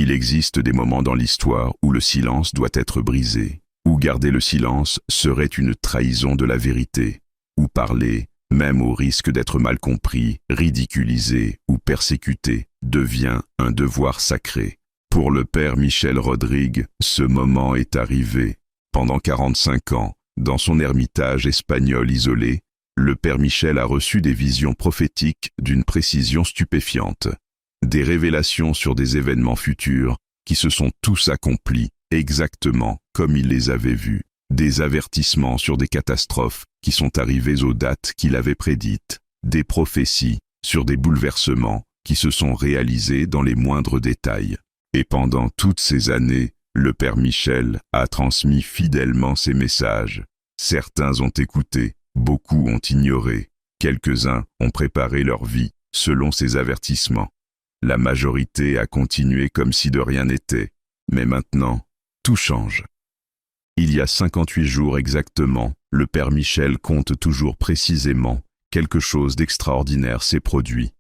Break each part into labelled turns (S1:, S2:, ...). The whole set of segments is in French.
S1: Il existe des moments dans l'histoire où le silence doit être brisé, où garder le silence serait une trahison de la vérité, où parler, même au risque d'être mal compris, ridiculisé ou persécuté, devient un devoir sacré. Pour le père Michel Rodrigue, ce moment est arrivé. Pendant 45 ans, dans son ermitage espagnol isolé, le père Michel a reçu des visions prophétiques d'une précision stupéfiante. Des révélations sur des événements futurs qui se sont tous accomplis exactement comme il les avait vus. Des avertissements sur des catastrophes qui sont arrivées aux dates qu'il avait prédites. Des prophéties sur des bouleversements qui se sont réalisés dans les moindres détails. Et pendant toutes ces années, le père Michel a transmis fidèlement ses messages. Certains ont écouté, beaucoup ont ignoré, quelques-uns ont préparé leur vie selon ses avertissements. La majorité a continué comme si de rien n'était, mais maintenant, tout change. Il y a 58 jours exactement, le père Michel compte toujours précisément, quelque chose d'extraordinaire s'est produit.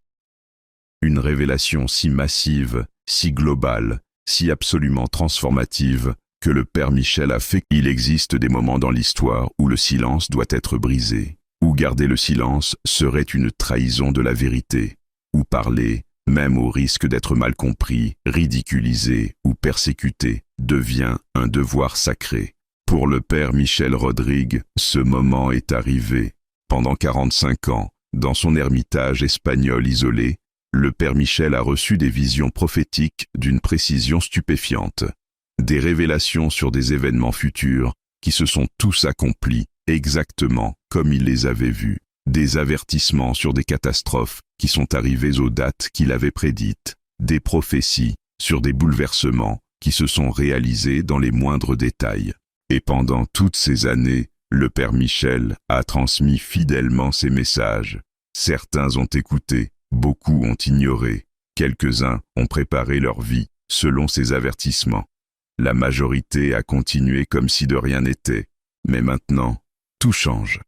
S1: Une révélation si massive, si globale, si absolument transformative, que le père Michel a fait. Il existe des moments dans l'histoire où le silence doit être brisé, où garder le silence serait une trahison de la vérité, où parler, même au risque d'être mal compris, ridiculisé ou persécuté, devient un devoir sacré. Pour le père Michel Rodrigue, ce moment est arrivé. Pendant 45 ans, dans son ermitage espagnol isolé, le père Michel a reçu des visions prophétiques d'une précision stupéfiante. Des révélations sur des événements futurs qui se sont tous accomplis exactement comme il les avait vus. Des avertissements sur des catastrophes qui sont arrivées aux dates qu'il avait prédites. Des prophéties sur des bouleversements qui se sont réalisés dans les moindres détails. Et pendant toutes ces années, le père Michel a transmis fidèlement ses messages. Certains ont écouté, beaucoup ont ignoré, quelques-uns ont préparé leur vie selon ses avertissements. La majorité a continué comme si de rien n'était, mais maintenant, tout change.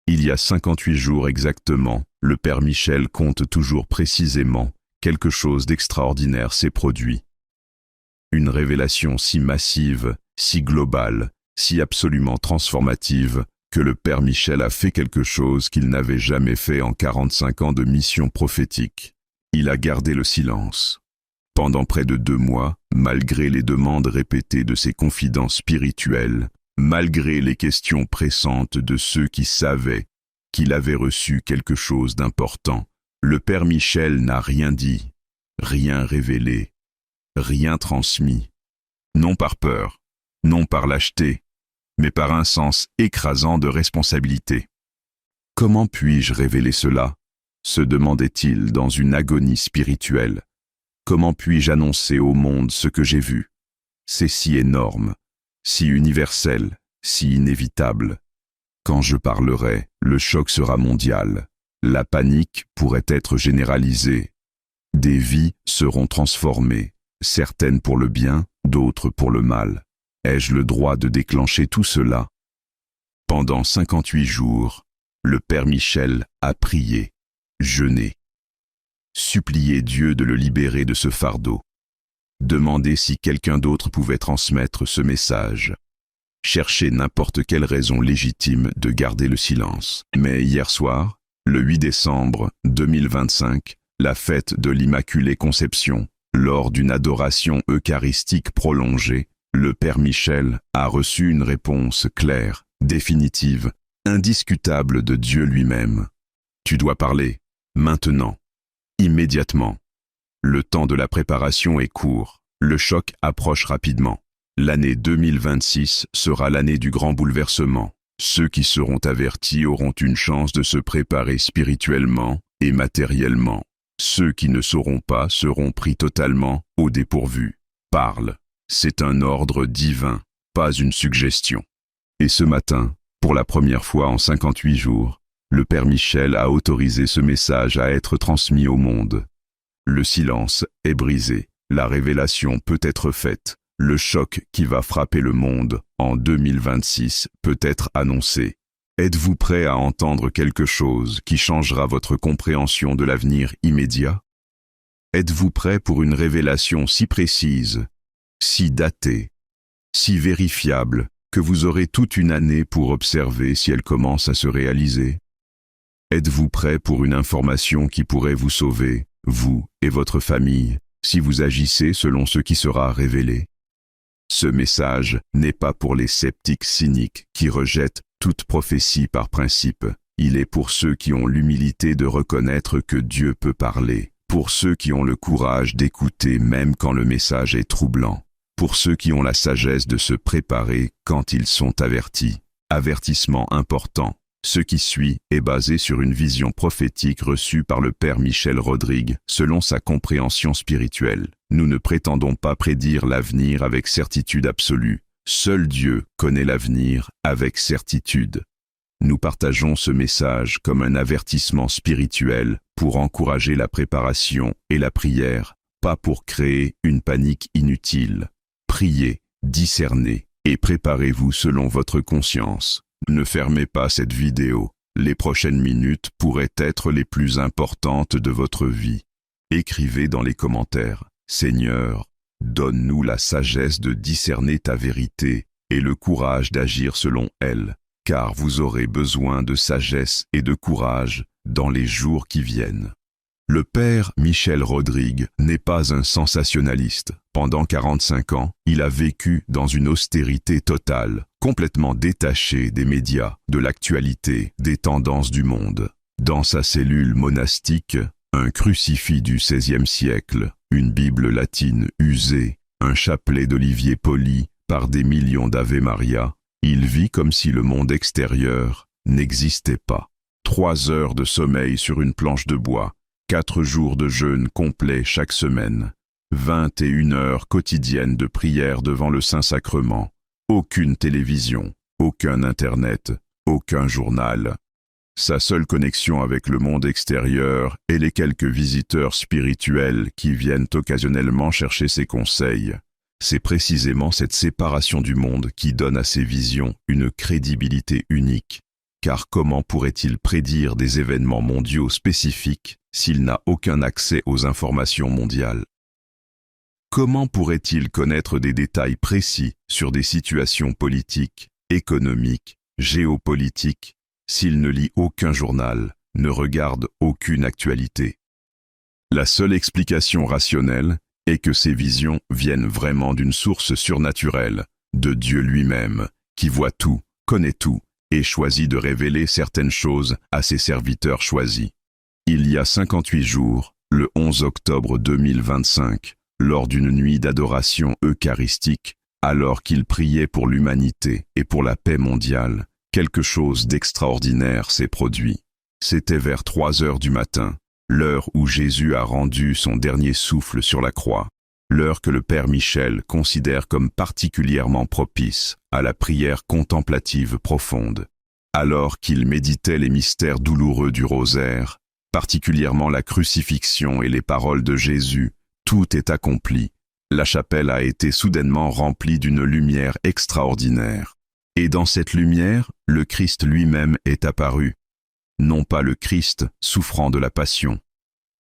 S1: Il y a 58 jours exactement, le père Michel compte toujours précisément, quelque chose d'extraordinaire s'est produit. Une révélation si massive, si globale, si absolument transformative, que le père Michel a fait quelque chose qu'il n'avait jamais fait en 45 ans de mission prophétique. Il a gardé le silence. Pendant près de 2 mois, malgré les demandes répétées de ses confidents spirituels, malgré les questions pressantes de ceux qui savaient qu'il avait reçu quelque chose d'important, le père Michel n'a rien dit, rien révélé, rien transmis. Non par peur, non par lâcheté, mais par un sens écrasant de responsabilité. Comment puis-je révéler cela ? Se demandait-il dans une agonie spirituelle. Comment puis-je annoncer au monde ce que j'ai vu ? C'est si énorme, si universel, si inévitable. Quand je parlerai, le choc sera mondial. La panique pourrait être généralisée. Des vies seront transformées, certaines pour le bien, d'autres pour le mal. Ai-je le droit de déclencher tout cela ? Pendant 58 jours, le père Michel a prié, jeûné, supplié Dieu de le libérer de ce fardeau, demandé si quelqu'un d'autre pouvait transmettre ce message, cherché n'importe quelle raison légitime de garder le silence. Mais hier soir, le 8 décembre 2025, la fête de l'Immaculée Conception, lors d'une adoration eucharistique prolongée, le père Michel a reçu une réponse claire, définitive, indiscutable de Dieu lui-même. Tu dois parler, maintenant, immédiatement. Le temps de la préparation est court, le choc approche rapidement. L'année 2026 sera l'année du grand bouleversement. Ceux qui seront avertis auront une chance de se préparer spirituellement et matériellement. Ceux qui ne sauront pas seront pris totalement au dépourvu. Parle. C'est un ordre divin, pas une suggestion. Et ce matin, pour la première fois en 58 jours, le père Michel a autorisé ce message à être transmis au monde. Le silence est brisé, la révélation peut être faite, le choc qui va frapper le monde en 2026 peut être annoncé. Êtes-vous prêt à entendre quelque chose qui changera votre compréhension de l'avenir immédiat ? Êtes-vous prêt pour une révélation si précise, si datée, si vérifiable, que vous aurez toute une année pour observer si elle commence à se réaliser? Êtes-vous prêt pour une information qui pourrait vous sauver, vous et votre famille, si vous agissez selon ce qui sera révélé? Ce message n'est pas pour les sceptiques cyniques qui rejettent toute prophétie par principe. Il est pour ceux qui ont l'humilité de reconnaître que Dieu peut parler, pour ceux qui ont le courage d'écouter même quand le message est troublant, pour ceux qui ont la sagesse de se préparer quand ils sont avertis. Avertissement important. Ce qui suit est basé sur une vision prophétique reçue par le Père Michel Rodrigue, selon sa compréhension spirituelle. Nous ne prétendons pas prédire l'avenir avec certitude absolue. Seul Dieu connaît l'avenir avec certitude. Nous partageons ce message comme un avertissement spirituel pour encourager la préparation et la prière, pas pour créer une panique inutile. Priez, discernez et préparez-vous selon votre conscience. Ne fermez pas cette vidéo. Les prochaines minutes pourraient être les plus importantes de votre vie. Écrivez dans les commentaires: Seigneur, donne-nous la sagesse de discerner ta vérité et le courage d'agir selon elle, car vous aurez besoin de sagesse et de courage dans les jours qui viennent. Le Père Michel Rodrigue n'est pas un sensationnaliste. Pendant 45 ans, il a vécu dans une austérité totale, complètement détaché des médias, de l'actualité, des tendances du monde. Dans sa cellule monastique, un crucifix du XVIe siècle, une Bible latine usée, un chapelet d'olivier poli par des millions d'Ave Maria, il vit comme si le monde extérieur n'existait pas. 3 heures de sommeil sur une planche de bois, 4 jours de jeûne complet chaque semaine, 21 heures quotidiennes de prière devant le Saint-Sacrement, aucune télévision, aucun Internet, aucun journal. Sa seule connexion avec le monde extérieur et les quelques visiteurs spirituels qui viennent occasionnellement chercher ses conseils. C'est précisément cette séparation du monde qui donne à ses visions une crédibilité unique. Car comment pourrait-il prédire des événements mondiaux spécifiques s'il n'a aucun accès aux informations mondiales? Comment pourrait-il connaître des détails précis sur des situations politiques, économiques, géopolitiques, s'il ne lit aucun journal, ne regarde aucune actualité? La seule explication rationnelle est que ces visions viennent vraiment d'une source surnaturelle, de Dieu lui-même, qui voit tout, connaît tout, et choisit de révéler certaines choses à ses serviteurs choisis. Il y a 58 jours, le 11 octobre 2025, lors d'une nuit d'adoration eucharistique, alors qu'il priait pour l'humanité et pour la paix mondiale, quelque chose d'extraordinaire s'est produit. C'était vers 3 heures du matin, l'heure où Jésus a rendu son dernier souffle sur la croix, l'heure que le Père Michel considère comme particulièrement propice à la prière contemplative profonde. Alors qu'il méditait les mystères douloureux du rosaire, particulièrement la crucifixion et les paroles de Jésus, tout est accompli. La chapelle a été soudainement remplie d'une lumière extraordinaire. Et dans cette lumière, le Christ lui-même est apparu. Non pas le Christ souffrant de la passion,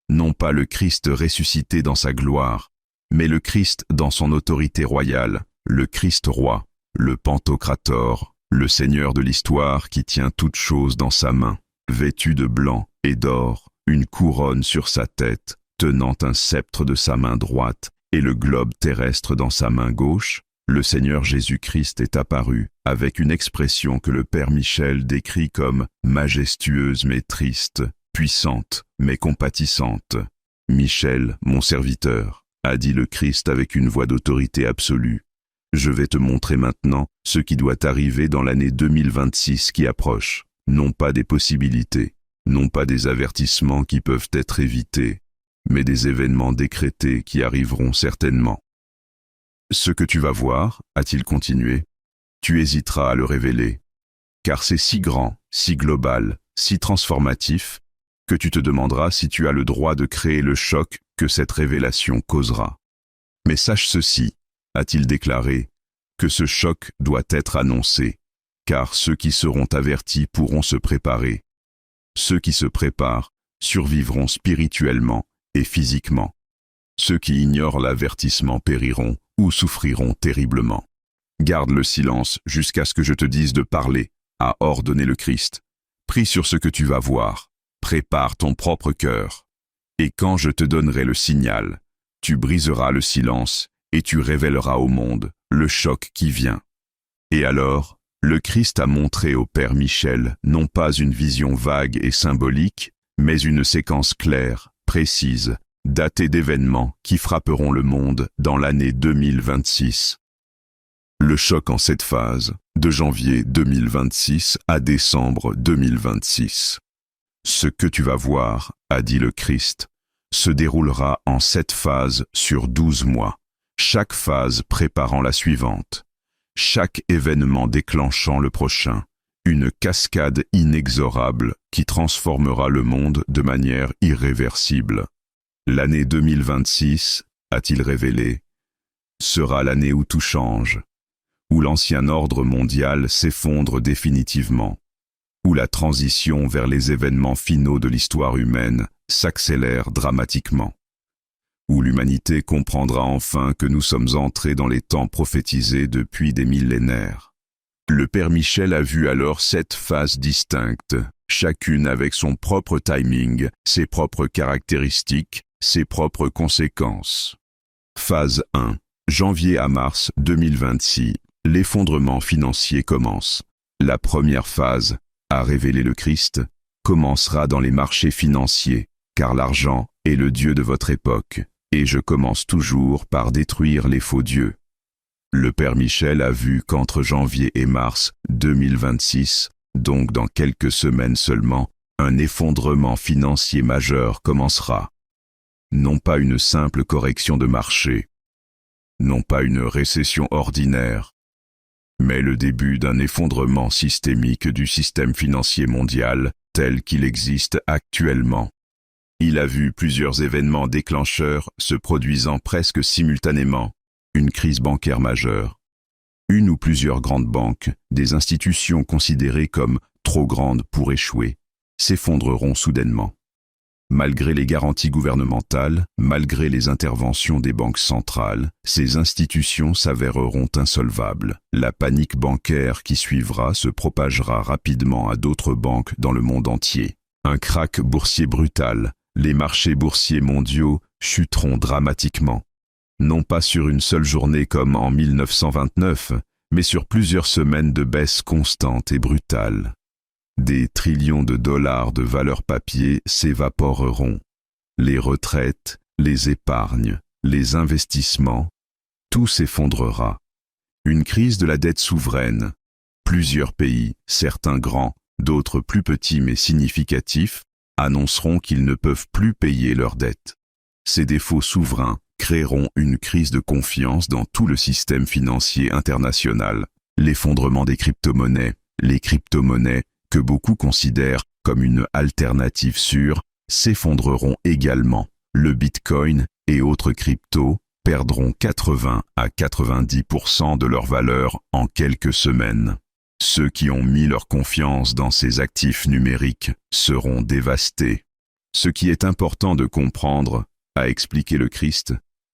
S1: non pas le Christ ressuscité dans sa gloire, mais le Christ dans son autorité royale, le Christ roi, le Pantocrator, le Seigneur de l'histoire qui tient toutes choses dans sa main, vêtu de blanc et d'or, une couronne sur sa tête, tenant un sceptre de sa main droite et le globe terrestre dans sa main gauche, le Seigneur Jésus-Christ est apparu avec une expression que le Père Michel décrit comme majestueuse mais triste, puissante mais compatissante. « Michel, mon serviteur, a dit le Christ avec une voix d'autorité absolue. Je vais te montrer maintenant ce qui doit arriver dans l'année 2026 qui approche, non pas des possibilités, non pas des avertissements qui peuvent être évités, mais des événements décrétés qui arriveront certainement. Ce que tu vas voir, a-t-il continué, tu hésiteras à le révéler, car c'est si grand, si global, si transformatif, que tu te demanderas si tu as le droit de créer le choc que cette révélation causera. Mais sache ceci, a-t-il déclaré, que ce choc doit être annoncé, car ceux qui seront avertis pourront se préparer. Ceux qui se préparent survivront spirituellement et physiquement. Ceux qui ignorent l'avertissement périront ou souffriront terriblement. Garde le silence jusqu'à ce que je te dise de parler, a ordonné le Christ. Prie sur ce que tu vas voir. Prépare ton propre cœur. Et quand je te donnerai le signal, tu briseras le silence et tu révéleras au monde le choc qui vient. Et alors, le Christ a montré au Père Michel non pas une vision vague et symbolique, mais une séquence claire, précise, datée d'événements qui frapperont le monde dans l'année 2026. Le choc en cette phase, de janvier 2026 à décembre 2026. Ce que tu vas voir, a dit le Christ, se déroulera en 7 phases sur 12 mois, chaque phase préparant la suivante, chaque événement déclenchant le prochain, une cascade inexorable qui transformera le monde de manière irréversible. L'année 2026, a-t-il révélé, sera l'année où tout change, où l'ancien ordre mondial s'effondre définitivement, où la transition vers les événements finaux de l'histoire humaine s'accélère dramatiquement, où l'humanité comprendra enfin que nous sommes entrés dans les temps prophétisés depuis des millénaires. Le Père Michel a vu alors 7 phases distinctes, chacune avec son propre timing, ses propres caractéristiques, ses propres conséquences. Phase 1. Janvier à mars 2026. L'effondrement financier commence. La première phase, a révélé le Christ, commencera dans les marchés financiers, car l'argent est le Dieu de votre époque, et je commence toujours par détruire les faux dieux. Le Père Michel a vu qu'entre janvier et mars 2026, donc dans quelques semaines seulement, un effondrement financier majeur commencera. Non pas une simple correction de marché, non pas une récession ordinaire, mais le début d'un effondrement systémique du système financier mondial tel qu'il existe actuellement. Il a vu plusieurs événements déclencheurs se produisant presque simultanément. Une crise bancaire majeure. Une ou plusieurs grandes banques, des institutions considérées comme trop grandes pour échouer, s'effondreront soudainement. Malgré les garanties gouvernementales, malgré les interventions des banques centrales, ces institutions s'avéreront insolvables. La panique bancaire qui suivra se propagera rapidement à d'autres banques dans le monde entier. Un krach boursier brutal, les marchés boursiers mondiaux chuteront dramatiquement. Non pas sur une seule journée comme en 1929, mais sur plusieurs semaines de baisse constante et brutale. Des trillions de dollars de valeurs papier s'évaporeront. Les retraites, les épargnes, les investissements, tout s'effondrera. Une crise de la dette souveraine. Plusieurs pays, certains grands, d'autres plus petits mais significatifs, annonceront qu'ils ne peuvent plus payer leurs dettes. Ces défauts souverains créeront une crise de confiance dans tout le système financier international. L'effondrement des crypto-monnaies, les crypto-monnaies, que beaucoup considèrent comme une alternative sûre, s'effondreront également. Le Bitcoin et autres cryptos perdront 80 à 90% de leur valeur en quelques semaines. Ceux qui ont mis leur confiance dans ces actifs numériques seront dévastés. Ce qui est important de comprendre, a expliqué le Christ,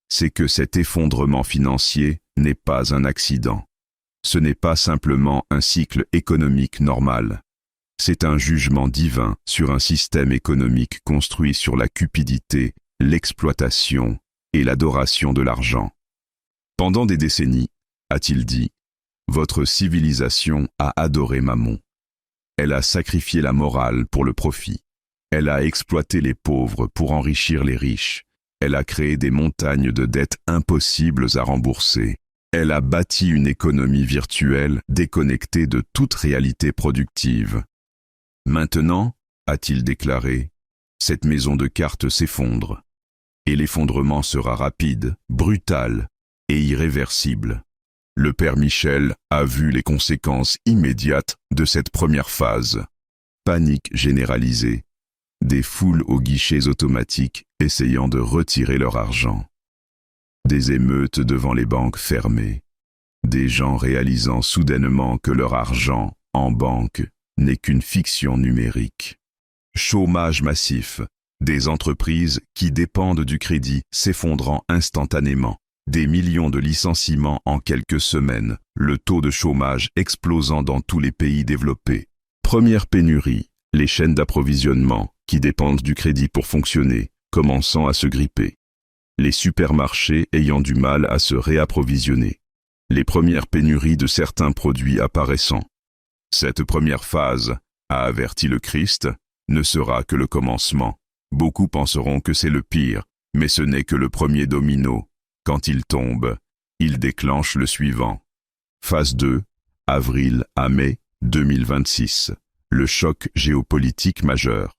S1: c'est que cet effondrement financier n'est pas un accident. Ce n'est pas simplement un cycle économique normal. C'est un jugement divin sur un système économique construit sur la cupidité, l'exploitation et l'adoration de l'argent. Pendant des décennies, a-t-il dit, votre civilisation a adoré Mammon. Elle a sacrifié la morale pour le profit. Elle a exploité les pauvres pour enrichir les riches. Elle a créé des montagnes de dettes impossibles à rembourser. Elle a bâti une économie virtuelle déconnectée de toute réalité productive. Maintenant, a-t-il déclaré, cette maison de cartes s'effondre. Et l'effondrement sera rapide, brutal et irréversible. Le Père Michel a vu les conséquences immédiates de cette première phase. Panique généralisée. Des foules aux guichets automatiques essayant de retirer leur argent. Des émeutes devant les banques fermées. Des gens réalisant soudainement que leur argent, en banque, n'est qu'une fiction numérique. Chômage massif. Des entreprises qui dépendent du crédit s'effondrant instantanément. Des millions de licenciements en quelques semaines. Le taux de chômage explosant dans tous les pays développés. Première pénurie. Les chaînes d'approvisionnement, qui dépendent du crédit pour fonctionner, commençant à se gripper. Les supermarchés ayant du mal à se réapprovisionner. Les premières pénuries de certains produits apparaissant. Cette première phase, a averti le Christ, ne sera que le commencement. Beaucoup penseront que c'est le pire, mais ce n'est que le premier domino. Quand il tombe, il déclenche le suivant. Phase 2, avril à mai 2026. Le choc géopolitique majeur.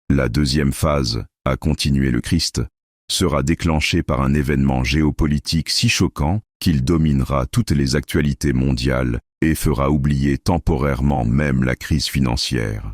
S1: La deuxième phase, a continué le Christ, sera déclenchée par un événement géopolitique si choquant qu'il dominera toutes les actualités mondiales et fera oublier temporairement même la crise financière.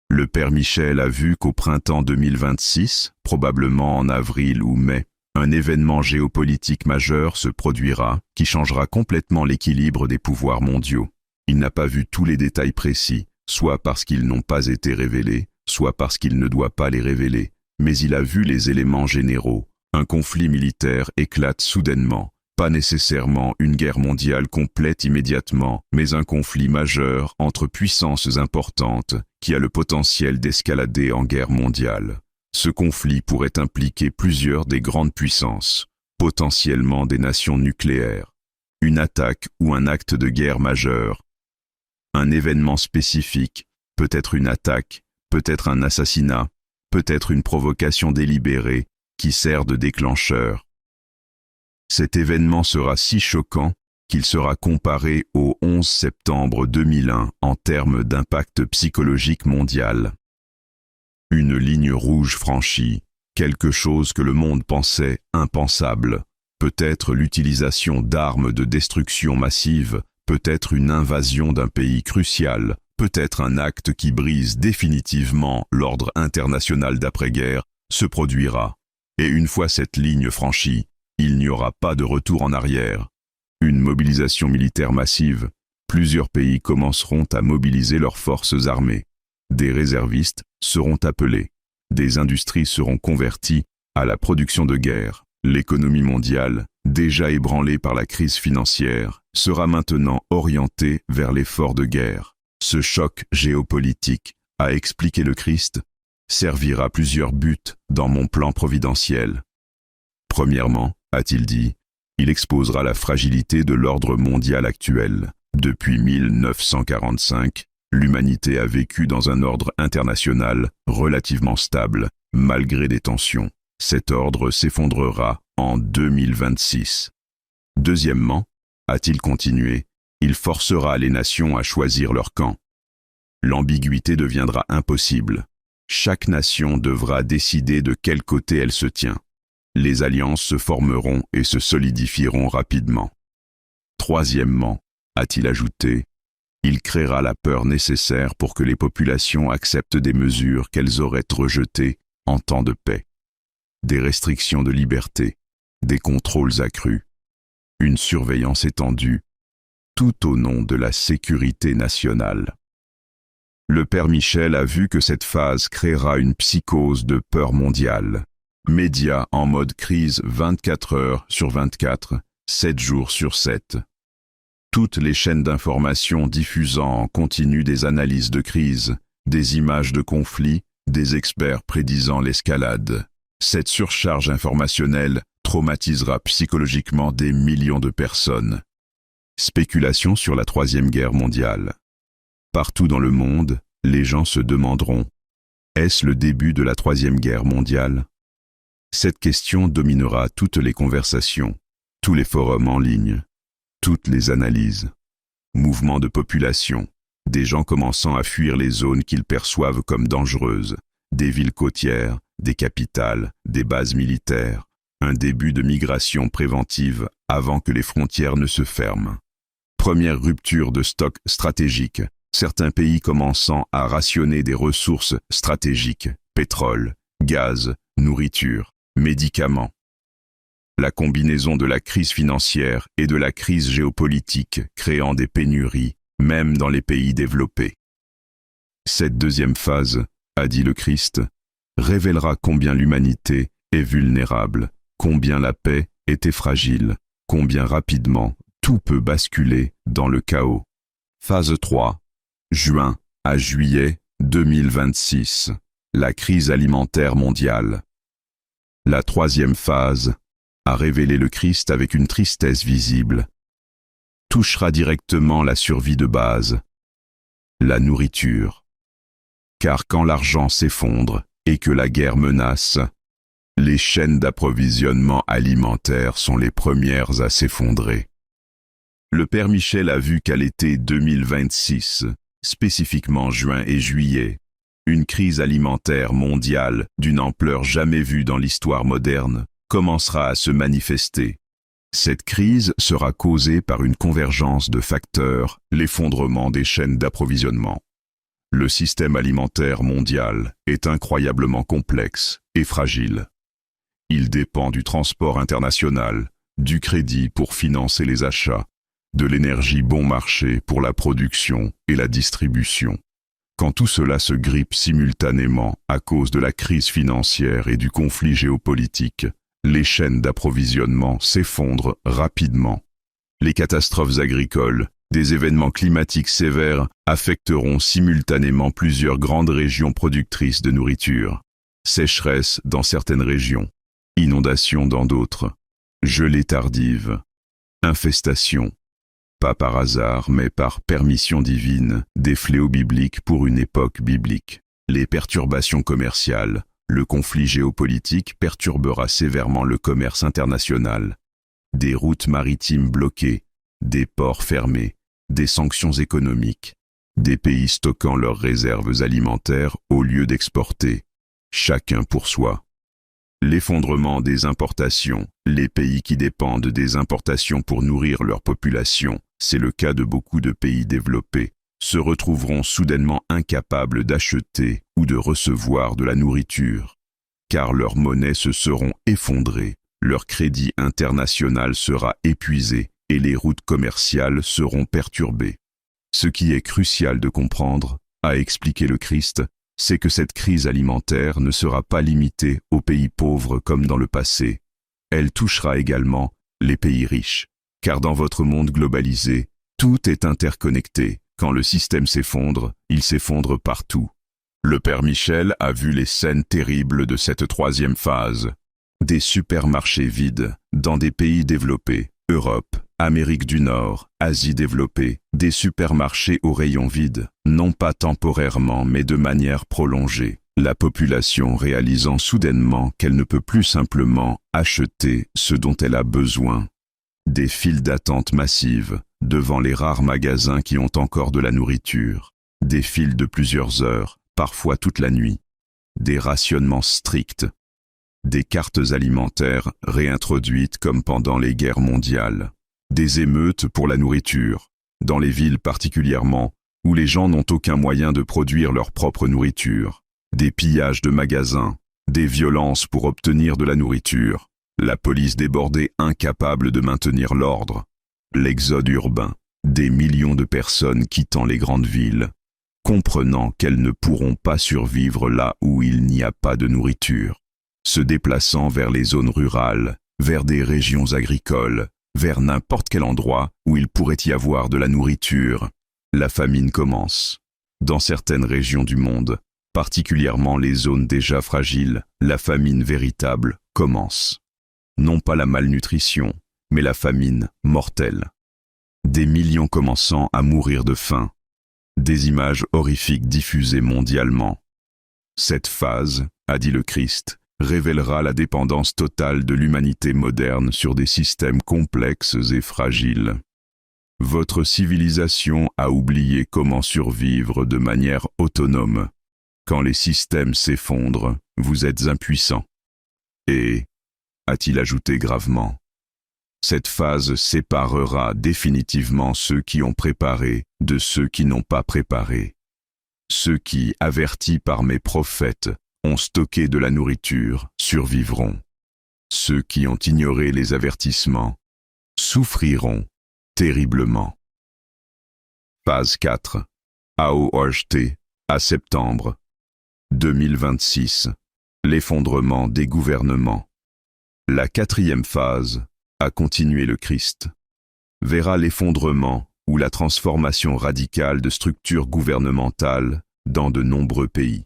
S1: Le Père Michel a vu qu'au printemps 2026, probablement en avril ou mai, un événement géopolitique majeur se produira qui changera complètement l'équilibre des pouvoirs mondiaux. Il n'a pas vu tous les détails précis, soit parce qu'ils n'ont pas été révélés, soit parce qu'il ne doit pas les révéler, mais il a vu les éléments généraux. Un conflit militaire éclate soudainement, pas nécessairement une guerre mondiale complète immédiatement, mais un conflit majeur entre puissances importantes qui a le potentiel d'escalader en guerre mondiale. Ce conflit pourrait impliquer plusieurs des grandes puissances, potentiellement des nations nucléaires. Une attaque ou un acte de guerre majeur. Un événement spécifique, peut-être une attaque, peut-être un assassinat, peut-être une provocation délibérée qui sert de déclencheur. Cet événement sera si choquant qu'il sera comparé au 11 septembre 2001 en termes d'impact psychologique mondial. Une ligne rouge franchie, quelque chose que le monde pensait impensable, peut-être l'utilisation d'armes de destruction massive, peut-être une invasion d'un pays crucial, peut-être un acte qui brise définitivement l'ordre international d'après-guerre, se produira. Et une fois cette ligne franchie, il n'y aura pas de retour en arrière. Une mobilisation militaire massive. Plusieurs pays commenceront à mobiliser leurs forces armées. Des réservistes seront appelés. Des industries seront converties à la production de guerre. L'économie mondiale, déjà ébranlée par la crise financière, sera maintenant orientée vers l'effort de guerre. Ce choc géopolitique, a expliqué le Christ, servira plusieurs buts dans mon plan providentiel. Premièrement, a-t-il dit, il exposera la fragilité de l'ordre mondial actuel. Depuis 1945, l'humanité a vécu dans un ordre international relativement stable, malgré des tensions. Cet ordre s'effondrera en 2026. Deuxièmement, a-t-il continué, il forcera les nations à choisir leur camp. L'ambiguïté deviendra impossible. Chaque nation devra décider de quel côté elle se tient. Les alliances se formeront et se solidifieront rapidement. Troisièmement, a-t-il ajouté, il créera la peur nécessaire pour que les populations acceptent des mesures qu'elles auraient rejetées en temps de paix. Des restrictions de liberté, des contrôles accrus, une surveillance étendue, tout au nom de la sécurité nationale. Le Père Michel a vu que cette phase créera une psychose de peur mondiale. Médias en mode crise 24 heures sur 24, 7 jours sur 7. Toutes les chaînes d'information diffusant en continu des analyses de crise, des images de conflits, des experts prédisant l'escalade. Cette surcharge informationnelle traumatisera psychologiquement des millions de personnes. Spéculation sur la Troisième Guerre mondiale. Partout dans le monde, les gens se demanderont, est-ce le début de la Troisième Guerre mondiale? Cette question dominera toutes les conversations, tous les forums en ligne, toutes les analyses. Mouvements de population, des gens commençant à fuir les zones qu'ils perçoivent comme dangereuses, des villes côtières, des capitales, des bases militaires, un début de migration préventive avant que les frontières ne se ferment. Première rupture de stock stratégique, certains pays commençant à rationner des ressources stratégiques, pétrole, gaz, nourriture, médicaments. La combinaison de la crise financière et de la crise géopolitique créant des pénuries, même dans les pays développés. Cette deuxième phase, a dit le Christ, révélera combien l'humanité est vulnérable, combien la paix était fragile, combien rapidement tout peut basculer dans le chaos. Phase 3. Juin à juillet 2026. La crise alimentaire mondiale. La troisième phase a révélé le Christ avec une tristesse visible. Touchera directement la survie de base, la nourriture. Car quand l'argent s'effondre et que la guerre menace, les chaînes d'approvisionnement alimentaire sont les premières à s'effondrer. Le Père Michel a vu qu'à l'été 2026, spécifiquement juin et juillet, une crise alimentaire mondiale d'une ampleur jamais vue dans l'histoire moderne commencera à se manifester. Cette crise sera causée par une convergence de facteurs, l'effondrement des chaînes d'approvisionnement. Le système alimentaire mondial est incroyablement complexe et fragile. Il dépend du transport international, du crédit pour financer les achats, de l'énergie bon marché pour la production et la distribution. Quand tout cela se grippe simultanément à cause de la crise financière et du conflit géopolitique, les chaînes d'approvisionnement s'effondrent rapidement. Les catastrophes agricoles, des événements climatiques sévères affecteront simultanément plusieurs grandes régions productrices de nourriture. Sécheresse dans certaines régions, inondations dans d'autres, gelée tardive, infestation. Pas par hasard, mais par permission divine, des fléaux bibliques pour une époque biblique. Les perturbations commerciales, le conflit géopolitique perturbera sévèrement le commerce international. Des routes maritimes bloquées, des ports fermés, des sanctions économiques, des pays stockant leurs réserves alimentaires au lieu d'exporter, chacun pour soi. L'effondrement des importations, les pays qui dépendent des importations pour nourrir leur population, c'est le cas de beaucoup de pays développés, se retrouveront soudainement incapables d'acheter ou de recevoir de la nourriture, car leurs monnaies se seront effondrées, leur crédit international sera épuisé et les routes commerciales seront perturbées. Ce qui est crucial de comprendre, a expliqué le Christ, c'est que cette crise alimentaire ne sera pas limitée aux pays pauvres comme dans le passé. Elle touchera également les pays riches, car dans votre monde globalisé, tout est interconnecté. Quand le système s'effondre, il s'effondre partout. Le Père Michel a vu les scènes terribles de cette troisième phase. Des supermarchés vides dans des pays développés, Europe, Amérique du Nord, Asie développée, des supermarchés aux rayons vides, non pas temporairement mais de manière prolongée. La population réalisant soudainement qu'elle ne peut plus simplement acheter ce dont elle a besoin. Des files d'attente massives devant les rares magasins qui ont encore de la nourriture. Des files de plusieurs heures, parfois toute la nuit. Des rationnements stricts. Des cartes alimentaires réintroduites comme pendant les guerres mondiales. Des émeutes pour la nourriture, dans les villes particulièrement, où les gens n'ont aucun moyen de produire leur propre nourriture. Des pillages de magasins, des violences pour obtenir de la nourriture. La police débordée incapable de maintenir l'ordre. L'exode urbain, des millions de personnes quittant les grandes villes, comprenant qu'elles ne pourront pas survivre là où il n'y a pas de nourriture, se déplaçant vers les zones rurales, vers des régions agricoles, vers n'importe quel endroit où il pourrait y avoir de la nourriture. La famine commence. Dans certaines régions du monde, particulièrement les zones déjà fragiles, la famine véritable commence. Non pas la malnutrition, mais la famine mortelle. Des millions commençant à mourir de faim. Des images horrifiques diffusées mondialement. Cette phase, a dit le Christ, révélera la dépendance totale de l'humanité moderne sur des systèmes complexes et fragiles. Votre civilisation a oublié comment survivre de manière autonome. Quand les systèmes s'effondrent, vous êtes impuissants. Et, a-t-il ajouté gravement, cette phase séparera définitivement ceux qui ont préparé de ceux qui n'ont pas préparé. Ceux qui, avertis par mes prophètes, ont stocké de la nourriture, survivront. Ceux qui ont ignoré les avertissements, souffriront terriblement. Phase 4. AOHT, à septembre 2026. L'effondrement des gouvernements. La quatrième phase, a continué le Christ, verra l'effondrement ou la transformation radicale de structures gouvernementales dans de nombreux pays.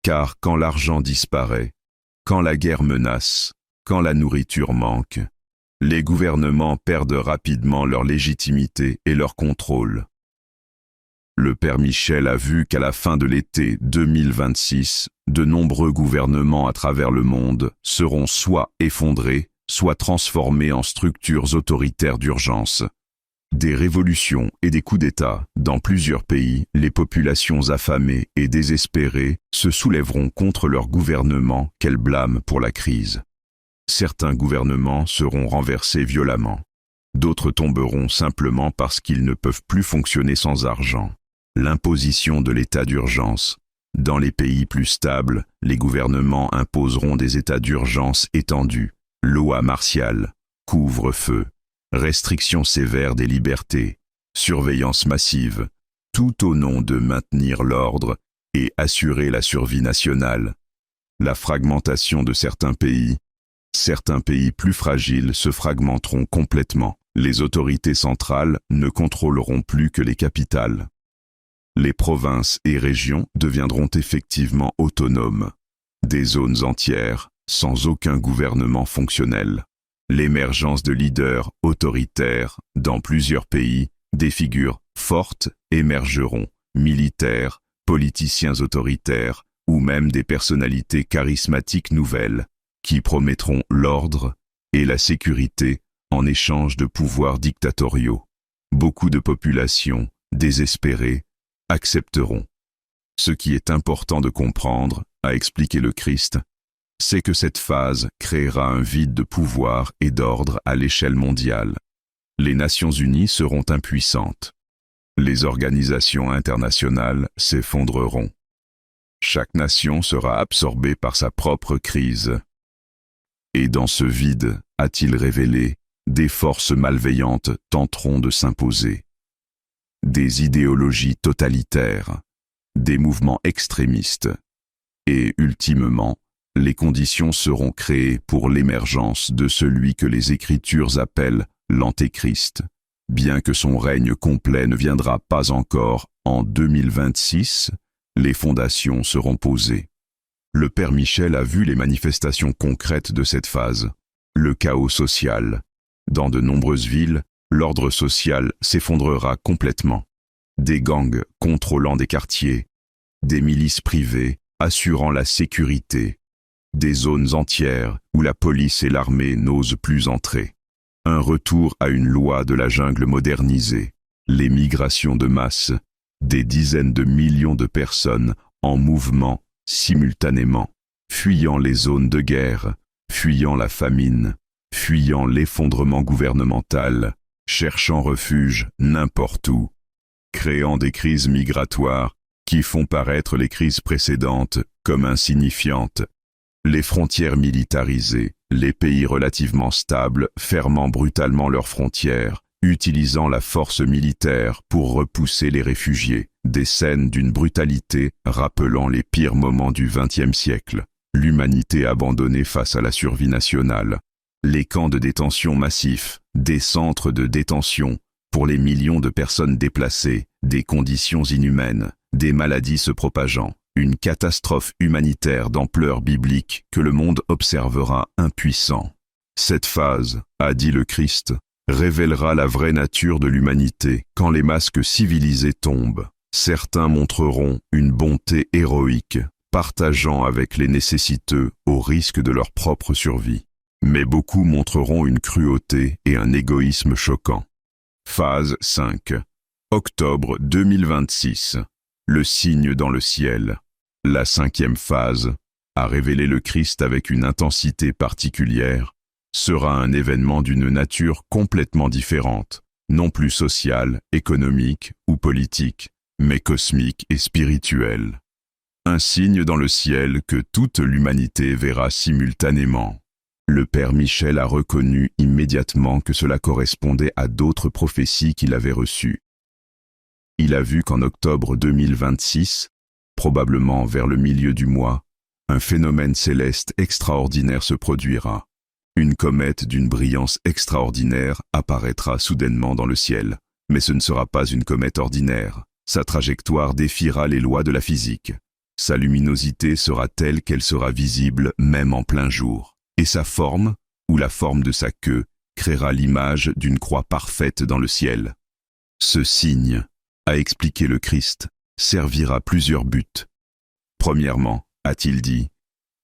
S1: Car quand l'argent disparaît, quand la guerre menace, quand la nourriture manque, les gouvernements perdent rapidement leur légitimité et leur contrôle. Le père Michel a vu qu'à la fin de l'été 2026, de nombreux gouvernements à travers le monde seront soit effondrés, soit transformés en structures autoritaires d'urgence. Des révolutions et des coups d'État. Dans plusieurs pays, les populations affamées et désespérées se soulèveront contre leur gouvernement qu'elles blâment pour la crise. Certains gouvernements seront renversés violemment. D'autres tomberont simplement parce qu'ils ne peuvent plus fonctionner sans argent. L'imposition de l'état d'urgence. Dans les pays plus stables, les gouvernements imposeront des états d'urgence étendus, loi martiale, couvre-feu, restrictions sévères des libertés, surveillance massive, tout au nom de maintenir l'ordre et assurer la survie nationale. La fragmentation de certains pays plus fragiles se fragmenteront complètement. Les autorités centrales ne contrôleront plus que les capitales. Les provinces et régions deviendront effectivement autonomes. Des zones entières, sans aucun gouvernement fonctionnel. L'émergence de leaders autoritaires dans plusieurs pays, des figures fortes émergeront, militaires, politiciens autoritaires, ou même des personnalités charismatiques nouvelles, qui promettront l'ordre et la sécurité en échange de pouvoirs dictatoriaux. Beaucoup de populations, désespérées, accepteront. Ce qui est important de comprendre, a expliqué le Christ, c'est que cette phase créera un vide de pouvoir et d'ordre à l'échelle mondiale. Les Nations Unies seront impuissantes. Les organisations internationales s'effondreront. Chaque nation sera absorbée par sa propre crise. Et dans ce vide, a-t-il révélé, des forces malveillantes tenteront de s'imposer. Des idéologies totalitaires, des mouvements extrémistes, et ultimement, les conditions seront créées pour l'émergence de celui que les Écritures appellent l'Antéchrist, bien que son règne complet ne viendra pas encore en 2026, les fondations seront posées. Le père Michel a vu les manifestations concrètes de cette phase, le chaos social. Dans de nombreuses villes, l'ordre social s'effondrera complètement. Des gangs contrôlant des quartiers, des milices privées assurant la sécurité, des zones entières où la police et l'armée n'osent plus entrer. Un retour à une loi de la jungle modernisée, les migrations de masse, des dizaines de millions de personnes en mouvement simultanément, fuyant les zones de guerre, fuyant la famine, fuyant l'effondrement gouvernemental, cherchant refuge n'importe où, créant des crises migratoires qui font paraître les crises précédentes comme insignifiantes, les frontières militarisées, les pays relativement stables fermant brutalement leurs frontières, utilisant la force militaire pour repousser les réfugiés, des scènes d'une brutalité rappelant les pires moments du XXe siècle, l'humanité abandonnée face à la survie nationale, les camps de détention massifs, des centres de détention pour les millions de personnes déplacées, des conditions inhumaines, des maladies se propageant, une catastrophe humanitaire d'ampleur biblique que le monde observera impuissant. Cette phase, a dit le Christ, révélera la vraie nature de l'humanité quand les masques civilisés tombent. Certains montreront une bonté héroïque, partageant avec les nécessiteux au risque de leur propre survie. Mais beaucoup montreront une cruauté et un égoïsme choquants. Phase 5. Octobre 2026. Le signe dans le ciel. La cinquième phase, a révélé le Christ avec une intensité particulière, sera un événement d'une nature complètement différente, non plus sociale, économique ou politique, mais cosmique et spirituelle. Un signe dans le ciel que toute l'humanité verra simultanément. Le père Michel a reconnu immédiatement que cela correspondait à d'autres prophéties qu'il avait reçues. Il a vu qu'en octobre 2026, probablement vers le milieu du mois, un phénomène céleste extraordinaire se produira. Une comète d'une brillance extraordinaire apparaîtra soudainement dans le ciel. Mais ce ne sera pas une comète ordinaire. Sa trajectoire défiera les lois de la physique. Sa luminosité sera telle qu'elle sera visible même en plein jour. Et sa forme, ou la forme de sa queue, créera l'image d'une croix parfaite dans le ciel. Ce signe, a expliqué le Christ, servira plusieurs buts. Premièrement, a-t-il dit,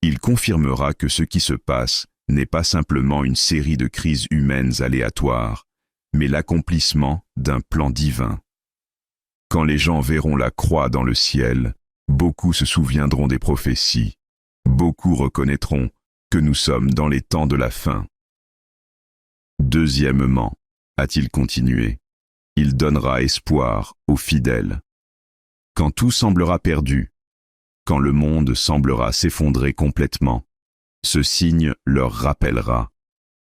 S1: il confirmera que ce qui se passe n'est pas simplement une série de crises humaines aléatoires, mais l'accomplissement d'un plan divin. Quand les gens verront la croix dans le ciel, beaucoup se souviendront des prophéties, beaucoup reconnaîtront que nous sommes dans les temps de la fin. Deuxièmement, a-t-il continué, il donnera espoir aux fidèles. Quand tout semblera perdu, quand le monde semblera s'effondrer complètement, ce signe leur rappellera.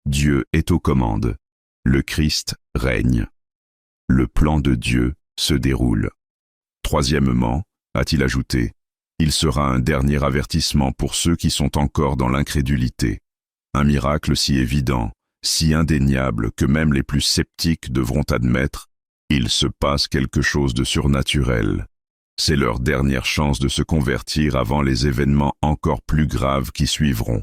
S1: Dieu est aux commandes. Le Christ règne. Le plan de Dieu se déroule. Troisièmement, a-t-il ajouté, il sera un dernier avertissement pour ceux qui sont encore dans l'incrédulité. Un miracle si évident, si indéniable que même les plus sceptiques devront admettre, il se passe quelque chose de surnaturel. C'est leur dernière chance de se convertir avant les événements encore plus graves qui suivront.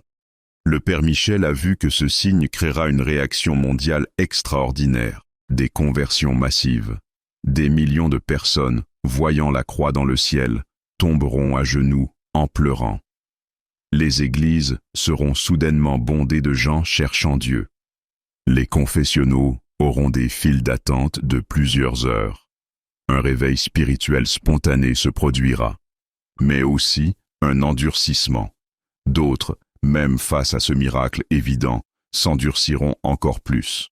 S1: Le Père Michel a vu que ce signe créera une réaction mondiale extraordinaire, des conversions massives. Des millions de personnes, voyant la croix dans le ciel, tomberont à genoux en pleurant. Les églises seront soudainement bondées de gens cherchant Dieu. Les confessionnaux auront des files d'attente de plusieurs heures. Un réveil spirituel spontané se produira, mais aussi un endurcissement. D'autres, même face à ce miracle évident, s'endurciront encore plus.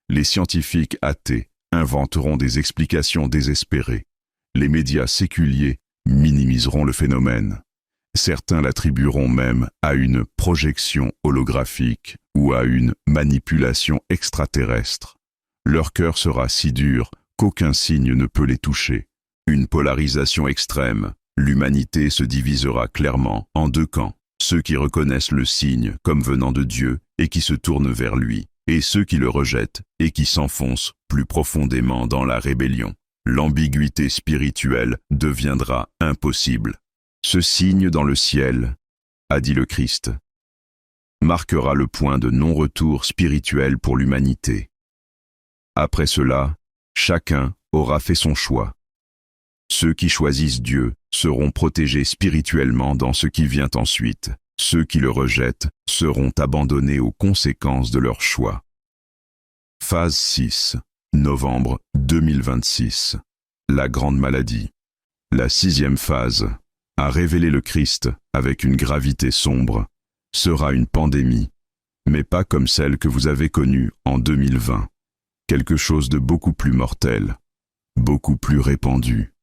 S1: Les scientifiques athées inventeront des explications désespérées. Les médias séculiers minimiseront le phénomène. Certains l'attribueront même à une projection holographique ou à une manipulation extraterrestre. Leur cœur sera si dur qu'aucun signe ne peut les toucher. Une polarisation extrême, l'humanité se divisera clairement en deux camps. Ceux qui reconnaissent le signe comme venant de Dieu et qui se tournent vers lui, et ceux qui le rejettent et qui s'enfoncent plus profondément dans la rébellion. L'ambiguïté spirituelle deviendra impossible. Ce signe dans le ciel, a dit le Christ, marquera le point de non-retour spirituel pour l'humanité. Après cela, chacun aura fait son choix. Ceux qui choisissent Dieu seront protégés spirituellement dans ce qui vient ensuite. Ceux qui le rejettent seront abandonnés aux conséquences de leur choix. Phase 6, novembre 2026. La grande maladie. La 6e phase, à révéler le Christ avec une gravité sombre, sera une pandémie, mais pas comme celle que vous avez connue en 2020. Quelque chose de beaucoup plus mortel, beaucoup plus répandu,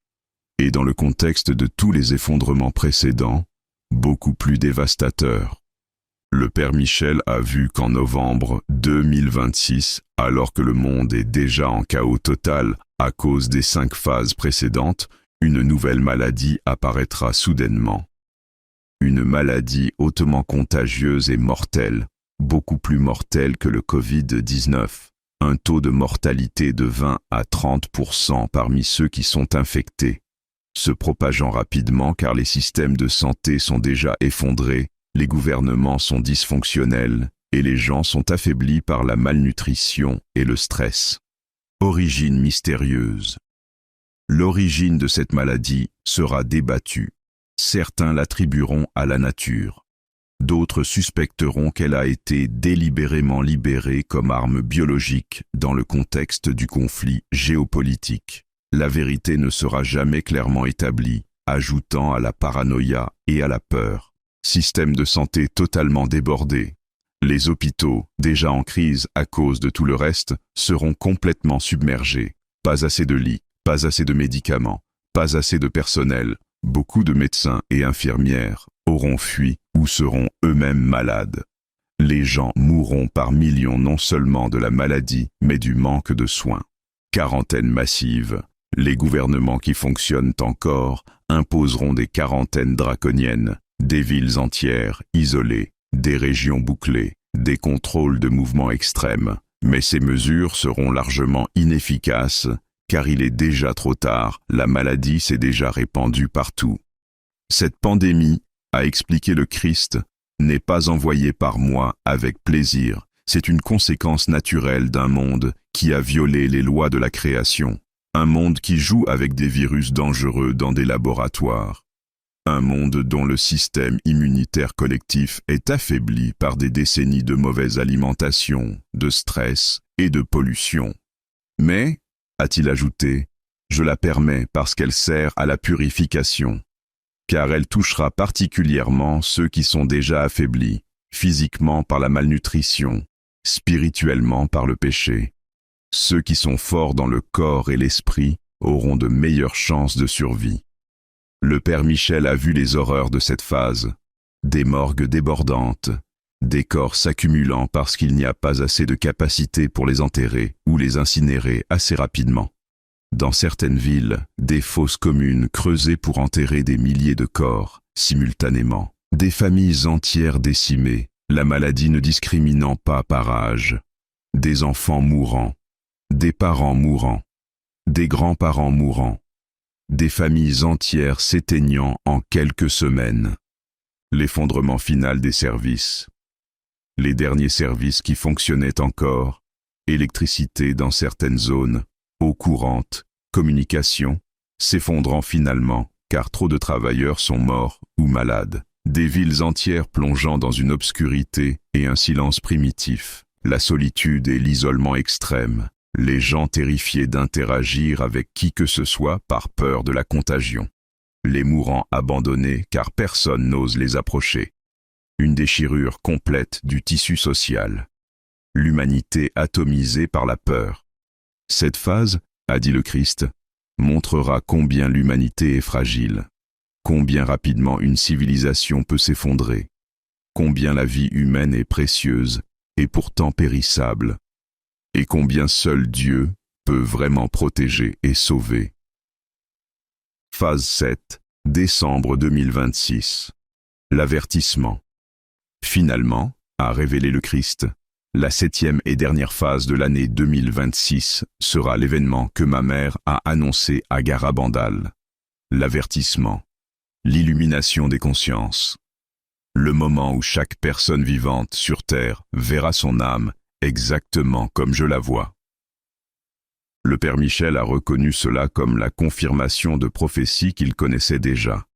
S1: et dans le contexte de tous les effondrements précédents, beaucoup plus dévastateur. Le Père Michel a vu qu'en novembre 2026, alors que le monde est déjà en chaos total à cause des 5 phases précédentes, une nouvelle maladie apparaîtra soudainement. Une maladie hautement contagieuse et mortelle, beaucoup plus mortelle que le Covid-19. Un taux de mortalité de 20 à 30% parmi ceux qui sont infectés, se propageant rapidement car les systèmes de santé sont déjà effondrés, les gouvernements sont dysfonctionnels et les gens sont affaiblis par la malnutrition et le stress. Origine mystérieuse. L'origine de cette maladie sera débattue. Certains l'attribueront à la nature. D'autres suspecteront qu'elle a été délibérément libérée comme arme biologique dans le contexte du conflit géopolitique. La vérité ne sera jamais clairement établie, ajoutant à la paranoïa et à la peur. Système de santé totalement débordé. Les hôpitaux, déjà en crise à cause de tout le reste, seront complètement submergés. Pas assez de lits, pas assez de médicaments, pas assez de personnel. Beaucoup de médecins et infirmières auront fui ou seront eux-mêmes malades. Les gens mourront par millions non seulement de la maladie, mais du manque de soins. Quarantaine massive. Les gouvernements qui fonctionnent encore imposeront des quarantaines draconiennes, des villes entières isolées, des régions bouclées, des contrôles de mouvements extrêmes. Mais ces mesures seront largement inefficaces, car il est déjà trop tard, la maladie s'est déjà répandue partout. Cette pandémie, a expliqué le Christ, n'est pas envoyée par moi avec plaisir. C'est une conséquence naturelle d'un monde qui a violé les lois de la création. Un monde qui joue avec des virus dangereux dans des laboratoires. Un monde dont le système immunitaire collectif est affaibli par des décennies de mauvaise alimentation, de stress et de pollution. Mais, a-t-il ajouté, je la permets parce qu'elle sert à la purification, car elle touchera particulièrement ceux qui sont déjà affaiblis, physiquement par la malnutrition, spirituellement par le péché. Ceux qui sont forts dans le corps et l'esprit auront de meilleures chances de survie. Le père Michel a vu les horreurs de cette phase, des morgues débordantes, des corps s'accumulant parce qu'il n'y a pas assez de capacité pour les enterrer ou les incinérer assez rapidement. Dans certaines villes, des fosses communes creusées pour enterrer des milliers de corps, simultanément, des familles entières décimées, la maladie ne discriminant pas par âge, des enfants mourants, des parents mourants, des grands-parents mourants, des familles entières s'éteignant en quelques semaines. L'effondrement final des services. Les derniers services qui fonctionnaient encore, électricité dans certaines zones, eau courante, communication, s'effondrant finalement, car trop de travailleurs sont morts ou malades. Des villes entières plongeant dans une obscurité et un silence primitif. La solitude et l'isolement extrême. Les gens terrifiés d'interagir avec qui que ce soit par peur de la contagion. Les mourants abandonnés car personne n'ose les approcher. Une déchirure complète du tissu social. L'humanité atomisée par la peur. Cette phase, a dit le Christ, montrera combien l'humanité est fragile, combien rapidement une civilisation peut s'effondrer, combien la vie humaine est précieuse et pourtant périssable, et combien seul Dieu peut vraiment protéger et sauver. Phase 7, décembre 2026. L'avertissement. Finalement, a révélé le Christ, la 7e et dernière phase de l'année 2026 sera l'événement que ma mère a annoncé à Garabandal. L'avertissement. L'illumination des consciences. Le moment où chaque personne vivante sur Terre verra son âme exactement comme je la vois. Le père Michel a reconnu cela comme la confirmation de prophéties qu'il connaissait déjà.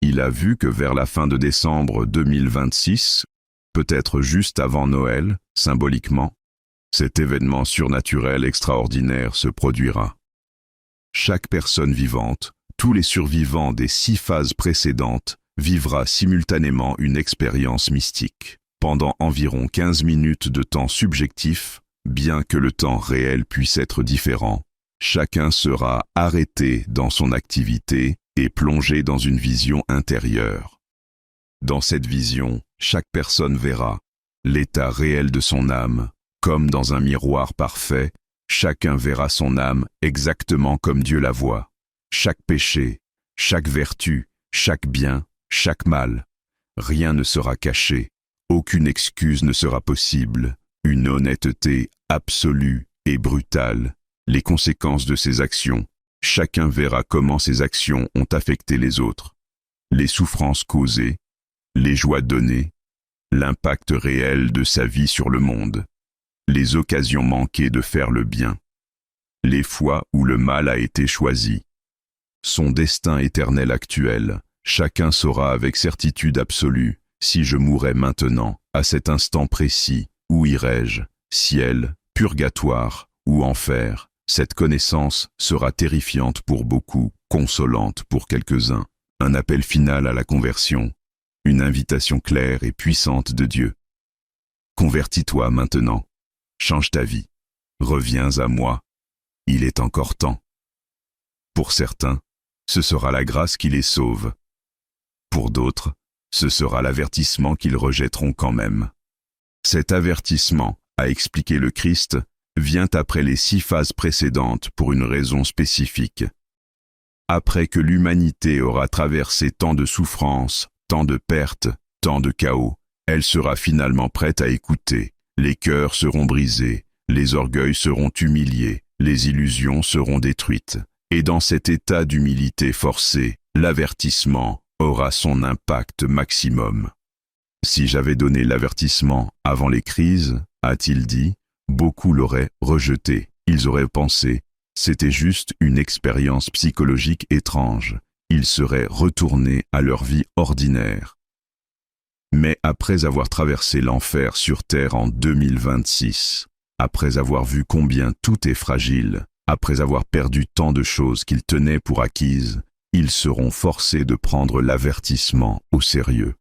S1: Il a vu que vers la fin de décembre 2026, peut-être juste avant Noël, symboliquement, cet événement surnaturel extraordinaire se produira. Chaque personne vivante, tous les survivants des 6 phases précédentes, vivra simultanément une expérience mystique. Pendant environ 15 minutes de temps subjectif, bien que le temps réel puisse être différent, chacun sera arrêté dans son activité et plongé dans une vision intérieure. Dans cette vision, chaque personne verra l'état réel de son âme, comme dans un miroir parfait, chacun verra son âme exactement comme Dieu la voit. Chaque péché, chaque vertu, chaque bien, chaque mal, rien ne sera caché. Aucune excuse ne sera possible, une honnêteté absolue et brutale. Les conséquences de ses actions, chacun verra comment ses actions ont affecté les autres. Les souffrances causées, les joies données, l'impact réel de sa vie sur le monde, les occasions manquées de faire le bien, les fois où le mal a été choisi. Son destin éternel actuel, chacun saura avec certitude absolue. Si je mourais maintenant, à cet instant précis, où irais-je, ciel, purgatoire ou enfer? Cette connaissance sera terrifiante pour beaucoup, consolante pour quelques-uns, un appel final à la conversion, une invitation claire et puissante de Dieu. Convertis-toi maintenant, change ta vie, reviens à moi, il est encore temps. Pour certains, ce sera la grâce qui les sauve. Pour d'autres, ce sera l'avertissement qu'ils rejetteront quand même. Cet avertissement, a expliqué le Christ, vient après les 6 phases précédentes pour une raison spécifique. Après que l'humanité aura traversé tant de souffrances, tant de pertes, tant de chaos, elle sera finalement prête à écouter. Les cœurs seront brisés, les orgueils seront humiliés, les illusions seront détruites. Et dans cet état d'humilité forcée, l'avertissement aura son impact maximum. Si j'avais donné l'avertissement avant les crises, a-t-il dit, beaucoup l'auraient rejeté. Ils auraient pensé, c'était juste une expérience psychologique étrange. Ils seraient retournés à leur vie ordinaire. Mais après avoir traversé l'enfer sur terre en 2026, après avoir vu combien tout est fragile, après avoir perdu tant de choses qu'ils tenaient pour acquises, ils seront forcés de prendre l'avertissement au sérieux.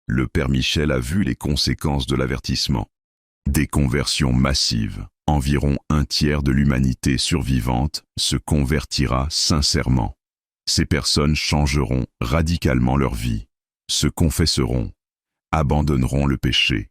S1: Le Père Michel a vu les conséquences de l'avertissement. Des conversions massives. Environ un tiers de l'humanité survivante se convertira sincèrement. Ces personnes changeront radicalement leur vie, se confesseront, abandonneront le péché,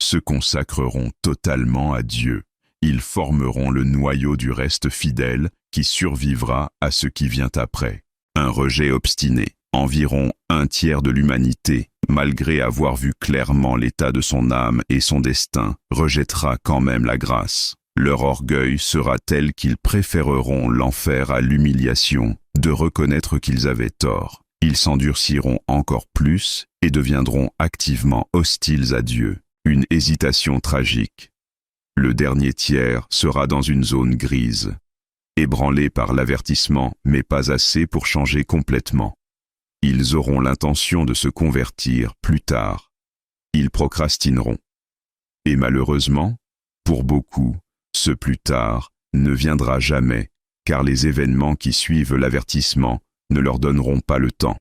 S1: se consacreront totalement à Dieu. Ils formeront le noyau du reste fidèle qui survivra à ce qui vient après. Un rejet obstiné. Environ un tiers de l'humanité, malgré avoir vu clairement l'état de son âme et son destin, rejettera quand même la grâce. Leur orgueil sera tel qu'ils préféreront l'enfer à l'humiliation, de reconnaître qu'ils avaient tort. Ils s'endurciront encore plus et deviendront activement hostiles à Dieu. Une hésitation tragique. Le dernier tiers sera dans une zone grise, ébranlé par l'avertissement, mais pas assez pour changer complètement. Ils auront l'intention de se convertir plus tard. Ils procrastineront. Et malheureusement, pour beaucoup, ce plus tard ne viendra jamais, car les événements qui suivent l'avertissement ne leur donneront pas le temps.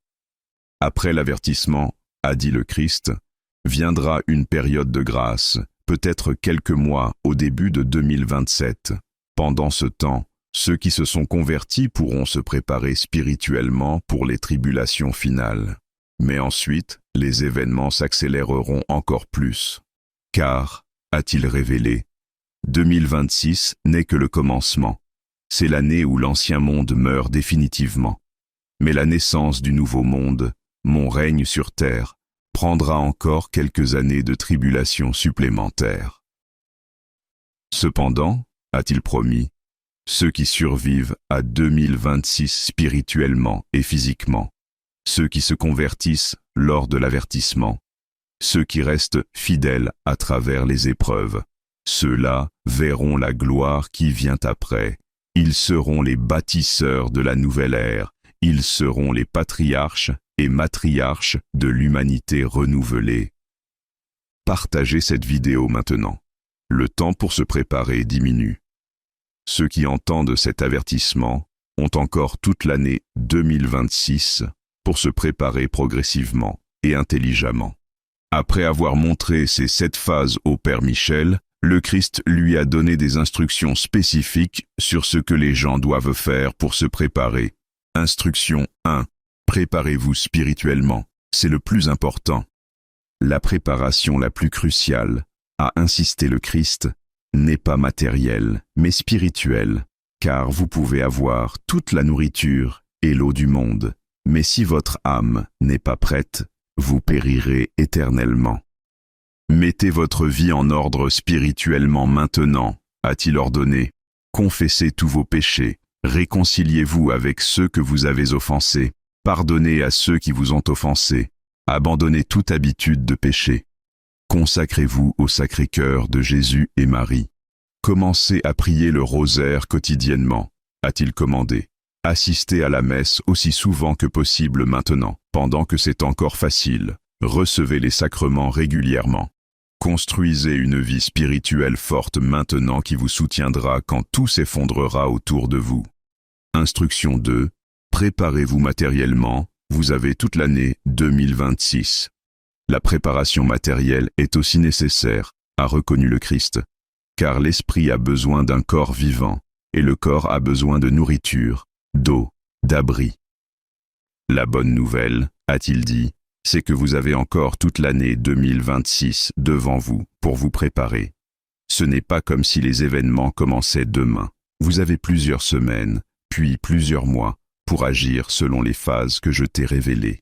S1: Après l'avertissement, a dit le Christ, viendra une période de grâce, peut-être quelques mois au début de 2027. Pendant ce temps, ceux qui se sont convertis pourront se préparer spirituellement pour les tribulations finales. Mais ensuite, les événements s'accéléreront encore plus. Car, a-t-il révélé, 2026 n'est que le commencement. C'est l'année où l'ancien monde meurt définitivement. Mais la naissance du nouveau monde, mon règne sur terre, prendra encore quelques années de tribulation supplémentaires. Cependant, a-t-il promis, ceux qui survivent à 2026 spirituellement et physiquement, ceux qui se convertissent lors de l'avertissement, ceux qui restent fidèles à travers les épreuves, ceux-là verront la gloire qui vient après. Ils seront les bâtisseurs de la nouvelle ère, ils seront les patriarches et matriarches de l'humanité renouvelée. Partagez cette vidéo maintenant. Le temps pour se préparer diminue. Ceux qui entendent cet avertissement ont encore toute l'année 2026 pour se préparer progressivement et intelligemment. Après avoir montré ces 7 phases au Père Michel, le Christ lui a donné des instructions spécifiques sur ce que les gens doivent faire pour se préparer. Instruction 1. Préparez-vous spirituellement, c'est le plus important. La préparation la plus cruciale, a insisté le Christ, n'est pas matérielle, mais spirituelle, car vous pouvez avoir toute la nourriture et l'eau du monde, mais si votre âme n'est pas prête, vous périrez éternellement. Mettez votre vie en ordre spirituellement maintenant, a-t-il ordonné. Confessez tous vos péchés, réconciliez-vous avec ceux que vous avez offensés, pardonnez à ceux qui vous ont offensés, abandonnez toute habitude de péché. Consacrez-vous au Sacré-Cœur de Jésus et Marie. Commencez à prier le rosaire quotidiennement, a-t-il commandé. Assistez à la messe aussi souvent que possible maintenant, pendant que c'est encore facile. Recevez les sacrements régulièrement. Construisez une vie spirituelle forte maintenant qui vous soutiendra quand tout s'effondrera autour de vous. Instruction 2. Préparez-vous matériellement, vous avez toute l'année 2026. La préparation matérielle est aussi nécessaire, a reconnu le Christ, car l'esprit a besoin d'un corps vivant, et le corps a besoin de nourriture, d'eau, d'abri. La bonne nouvelle, a-t-il dit, c'est que vous avez encore toute l'année 2026 devant vous pour vous préparer. Ce n'est pas comme si les événements commençaient demain. Vous avez plusieurs semaines, puis plusieurs mois, pour agir selon les phases que je t'ai révélées.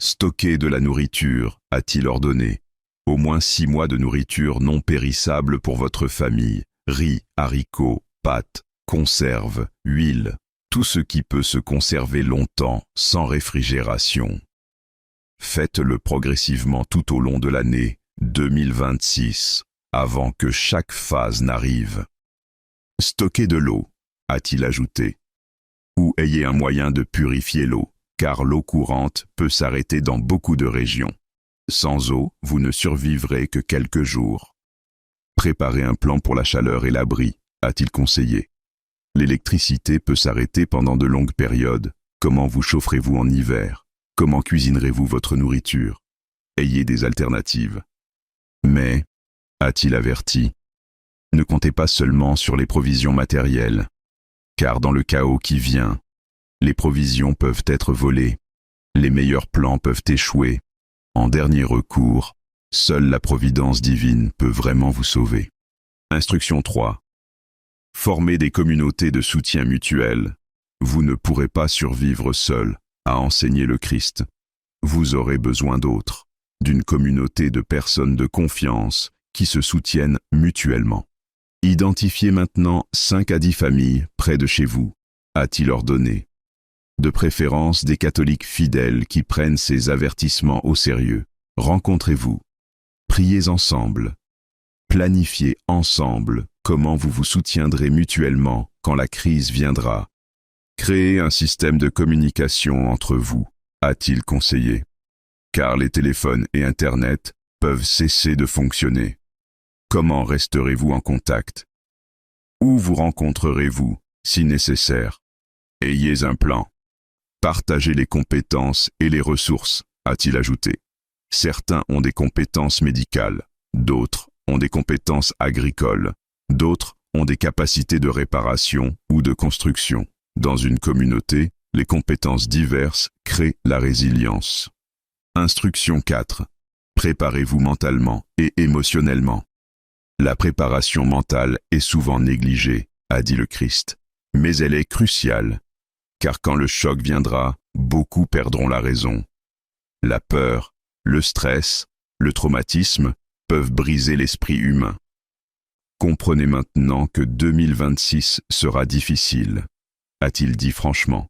S1: Stockez de la nourriture, a-t-il ordonné. Au moins 6 mois de nourriture non périssable pour votre famille. Riz, haricots, pâtes, conserves, huile, tout ce qui peut se conserver longtemps sans réfrigération. Faites-le progressivement tout au long de l'année 2026, avant que chaque phase n'arrive. Stockez de l'eau, a-t-il ajouté. Ou ayez un moyen de purifier l'eau, car l'eau courante peut s'arrêter dans beaucoup de régions. Sans eau, vous ne survivrez que quelques jours. Préparez un plan pour la chaleur et l'abri, a-t-il conseillé. L'électricité peut s'arrêter pendant de longues périodes. Comment vous chaufferez-vous en hiver? Comment cuisinerez-vous votre nourriture? Ayez des alternatives. Mais, a-t-il averti, ne comptez pas seulement sur les provisions matérielles, car dans le chaos qui vient, les provisions peuvent être volées, les meilleurs plans peuvent échouer. En dernier recours, seule la providence divine peut vraiment vous sauver. Instruction 3. Formez des communautés de soutien mutuel. Vous ne pourrez pas survivre seul à enseigner le Christ. Vous aurez besoin d'autres, d'une communauté de personnes de confiance qui se soutiennent mutuellement. Identifiez maintenant 5 à 10 familles près de chez vous, a-t-il ordonné. De préférence des catholiques fidèles qui prennent ces avertissements au sérieux. Rencontrez-vous. Priez ensemble. Planifiez ensemble comment vous vous soutiendrez mutuellement quand la crise viendra. Créez un système de communication entre vous, a-t-il conseillé. Car les téléphones et Internet peuvent cesser de fonctionner. Comment resterez-vous en contact? Où vous rencontrerez-vous, si nécessaire? Ayez un plan. Partagez les compétences et les ressources, a-t-il ajouté. Certains ont des compétences médicales, d'autres ont des compétences agricoles, d'autres ont des capacités de réparation ou de construction. Dans une communauté, les compétences diverses créent la résilience. Instruction 4. Préparez-vous mentalement et émotionnellement. La préparation mentale est souvent négligée, a dit le Christ, mais elle est cruciale. Car quand le choc viendra, beaucoup perdront la raison. La peur, le stress, le traumatisme peuvent briser l'esprit humain. Comprenez maintenant que 2026 sera difficile, a-t-il dit franchement.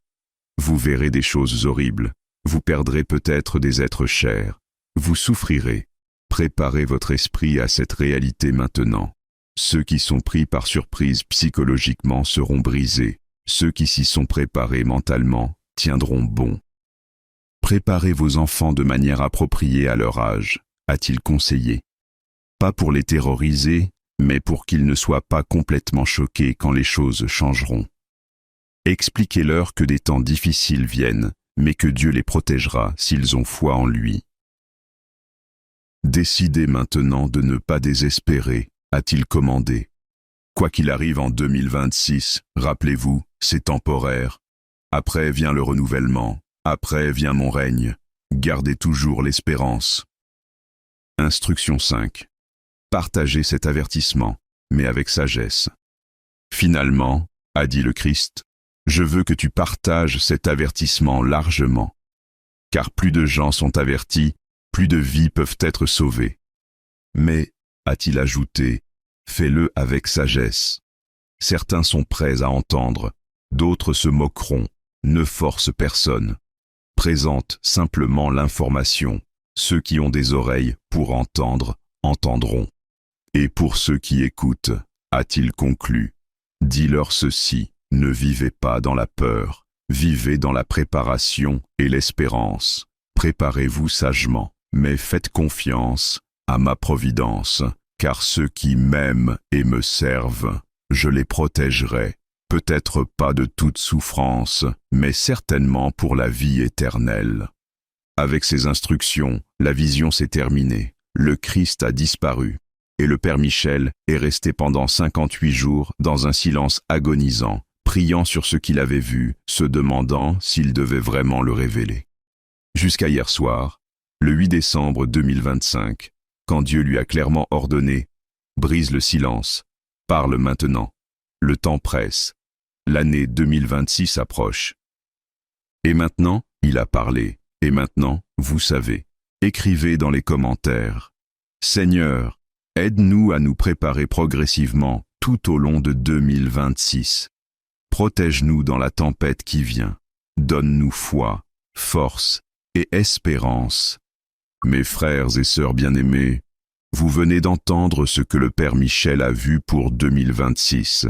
S1: Vous verrez des choses horribles, vous perdrez peut-être des êtres chers, vous souffrirez. Préparez votre esprit à cette réalité maintenant. Ceux qui sont pris par surprise psychologiquement seront brisés. Ceux qui s'y sont préparés mentalement tiendront bon. Préparez vos enfants de manière appropriée à leur âge, a-t-il conseillé. Pas pour les terroriser, mais pour qu'ils ne soient pas complètement choqués quand les choses changeront. Expliquez-leur que des temps difficiles viennent, mais que Dieu les protégera s'ils ont foi en lui. Décidez maintenant de ne pas désespérer, a-t-il commandé. Quoi qu'il arrive en 2026, rappelez-vous, c'est temporaire. Après vient le renouvellement, après vient mon règne. Gardez toujours l'espérance. Instruction 5. Partagez cet avertissement, mais avec sagesse. Finalement, a dit le Christ, je veux que tu partages cet avertissement largement. Car plus de gens sont avertis, plus de vies peuvent être sauvées. Mais, a-t-il ajouté, fais-le avec sagesse. Certains sont prêts à entendre, d'autres se moqueront, ne force personne. Présente simplement l'information. Ceux qui ont des oreilles pour entendre, entendront. Et pour ceux qui écoutent, a-t-il conclu, dis-leur ceci, ne vivez pas dans la peur, vivez dans la préparation et l'espérance. Préparez-vous sagement, mais faites confiance à ma providence, car ceux qui m'aiment et me servent, je les protégerai, peut-être pas de toute souffrance, mais certainement pour la vie éternelle. Avec ces instructions, la vision s'est terminée, le Christ a disparu, et le Père Michel est resté pendant 58 jours dans un silence agonisant, priant sur ce qu'il avait vu, se demandant s'il devait vraiment le révéler. Jusqu'à hier soir, le 8 décembre 2025, quand Dieu lui a clairement ordonné « Brise le silence, parle maintenant, le temps presse, l'année 2026 approche. » Et maintenant, il a parlé, Et maintenant, vous savez. Écrivez dans les commentaires. Seigneur, aide-nous à nous préparer progressivement tout au long de 2026. Protège-nous dans la tempête qui vient. Donne-nous foi, force et espérance. Mes frères et sœurs bien-aimés, vous venez d'entendre ce que le Père Michel a vu pour 2026.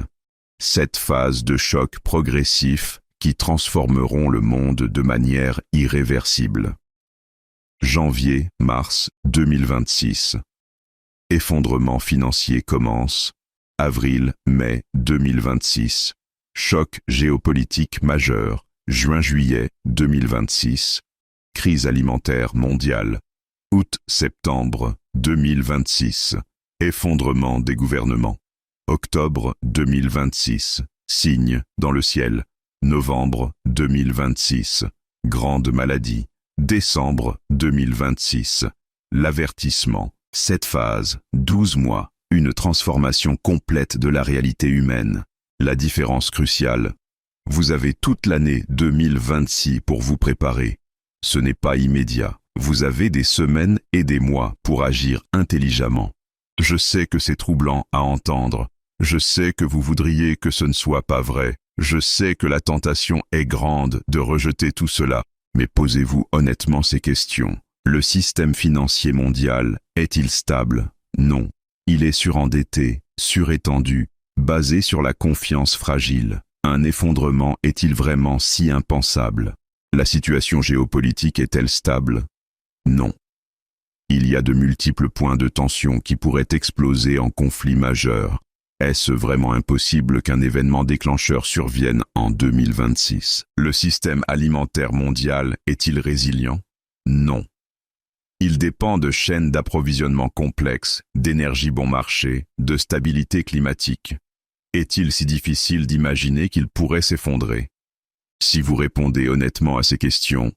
S1: Cette phase de choc progressif qui transformeront le monde de manière irréversible. Janvier-mars 2026. Effondrement financier commence. Avril-mai 2026. Choc géopolitique majeur. Juin-juillet 2026. Crise alimentaire mondiale. Août-septembre 2026. Effondrement des gouvernements. Octobre 2026. Signe dans le ciel. Novembre 2026. Grande maladie. Décembre 2026. L'avertissement. Cette phase, 12 mois, une transformation complète de la réalité humaine. La différence cruciale. Vous avez toute l'année 2026 pour vous préparer. Ce n'est pas immédiat. Vous avez des semaines et des mois pour agir intelligemment. Je sais que c'est troublant à entendre. Je sais que vous voudriez que ce ne soit pas vrai. Je sais que la tentation est grande de rejeter tout cela. Mais posez-vous honnêtement ces questions. Le système financier mondial est-il stable? Non. Il est surendetté, surétendu, basé sur la confiance fragile. Un effondrement est-il vraiment si impensable? La situation géopolitique est-elle stable? Non. Il y a de multiples points de tension qui pourraient exploser en conflit majeur. Est-ce vraiment impossible qu'un événement déclencheur survienne en 2026? Le système alimentaire mondial est-il résilient? Non. Il dépend de chaînes d'approvisionnement complexes, d'énergie bon marché, de stabilité climatique. Est-il si difficile d'imaginer qu'il pourrait s'effondrer? Si vous répondez honnêtement à ces questions,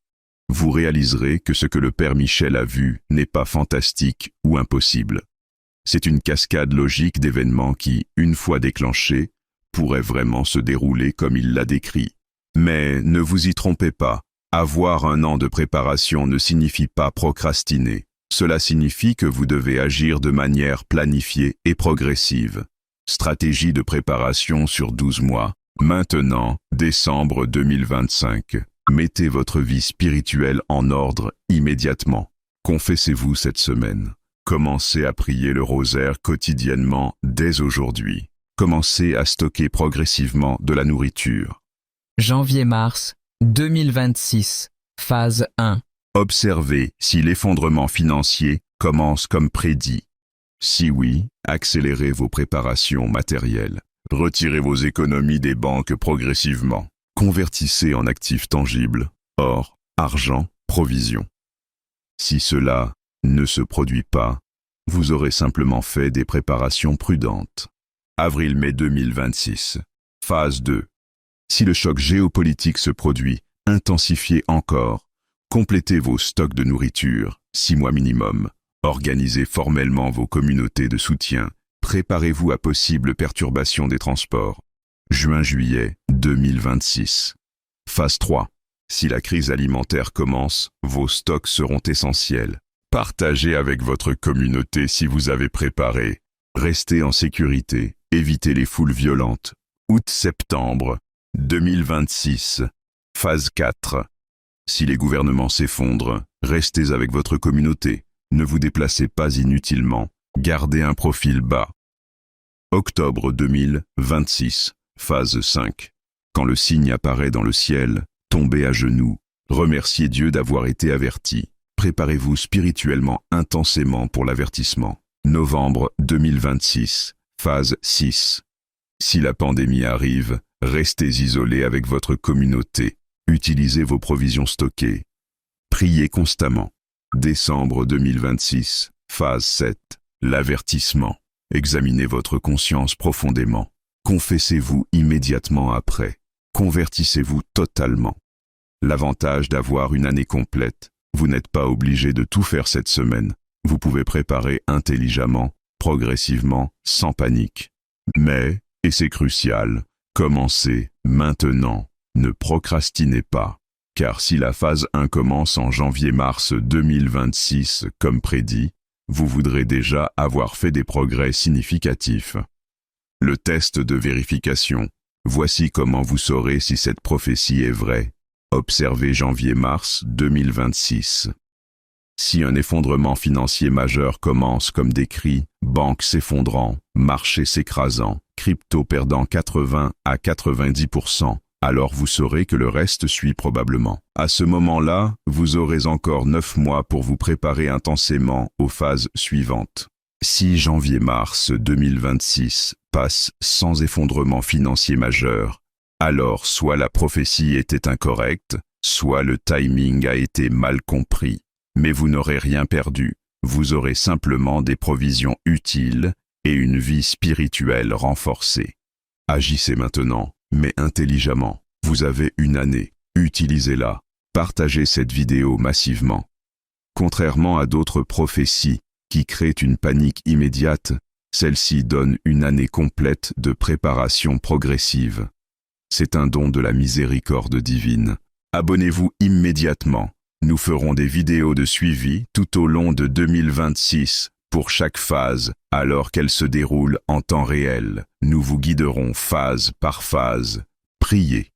S1: vous réaliserez que ce que le Père Michel a vu n'est pas fantastique ou impossible. C'est une cascade logique d'événements qui, une fois déclenchés, pourraient vraiment se dérouler comme il l'a décrit. Mais ne vous y trompez pas, avoir un an de préparation ne signifie pas procrastiner. Cela signifie que vous devez agir de manière planifiée et progressive. Stratégie de préparation sur 12 mois. Maintenant, décembre 2025. Mettez votre vie spirituelle en ordre immédiatement. Confessez-vous cette semaine. Commencez à prier le rosaire quotidiennement dès aujourd'hui. Commencez à stocker progressivement de la nourriture.
S2: Janvier-mars 2026, phase 1.
S1: Observez si l'effondrement financier commence comme prédit. Si oui, accélérez vos préparations matérielles. Retirez vos économies des banques progressivement. Convertissez en actifs tangibles, or, argent, provisions. Si cela ne se produit pas, vous aurez simplement fait des préparations prudentes. Avril-mai 2026. Phase 2. Si le choc géopolitique se produit, intensifiez encore. Complétez vos stocks de nourriture, 6 mois minimum. Organisez formellement vos communautés de soutien. Préparez-vous à possibles perturbations des transports. Juin-juillet 2026. Phase 3. Si la crise alimentaire commence, vos stocks seront essentiels. Partagez avec votre communauté si vous avez préparé. Restez en sécurité, évitez les foules violentes. Août-septembre 2026. Phase 4. Si les gouvernements s'effondrent, restez avec votre communauté. Ne vous déplacez pas inutilement. Gardez un profil bas. Octobre 2026. Phase 5. Quand le signe apparaît dans le ciel, tombez à genoux. Remerciez Dieu d'avoir été averti. Préparez-vous spirituellement intensément pour l'avertissement. Novembre 2026. Phase 6. Si la pandémie arrive, restez isolés avec votre communauté. Utilisez vos provisions stockées. Priez constamment. Décembre 2026. Phase 7. L'avertissement. Examinez votre conscience profondément. Confessez-vous immédiatement après. Convertissez-vous totalement. L'avantage d'avoir une année complète, vous n'êtes pas obligé de tout faire cette semaine. Vous pouvez préparer intelligemment, progressivement, sans panique. Mais, et c'est crucial, commencez maintenant. Ne procrastinez pas. car si la phase 1 commence en janvier-mars 2026, comme prédit, vous voudrez déjà avoir fait des progrès significatifs. Le test de vérification. Voici comment vous saurez si cette prophétie est vraie. Observez janvier-mars 2026. Si un effondrement financier majeur commence comme décrit, banque s'effondrant, marché s'écrasant, crypto perdant 80 à 90%, alors vous saurez que le reste suit probablement. À ce moment-là, vous aurez encore 9 mois pour vous préparer intensément aux phases suivantes. Si janvier-mars 2026 passe sans effondrement financier majeur, alors soit la prophétie était incorrecte, soit le timing a été mal compris. Mais vous n'aurez rien perdu, vous aurez simplement des provisions utiles et une vie spirituelle renforcée. Agissez maintenant, mais intelligemment. Vous avez une année, utilisez-la. Partagez cette vidéo massivement. Contrairement à d'autres prophéties qui créent une panique immédiate, celle-ci donne une année complète de préparation progressive. C'est un don de la miséricorde divine. Abonnez-vous immédiatement. Nous ferons des vidéos de suivi tout au long de 2026 pour chaque phase, alors qu'elle se déroule en temps réel. Nous vous guiderons phase par phase. Priez.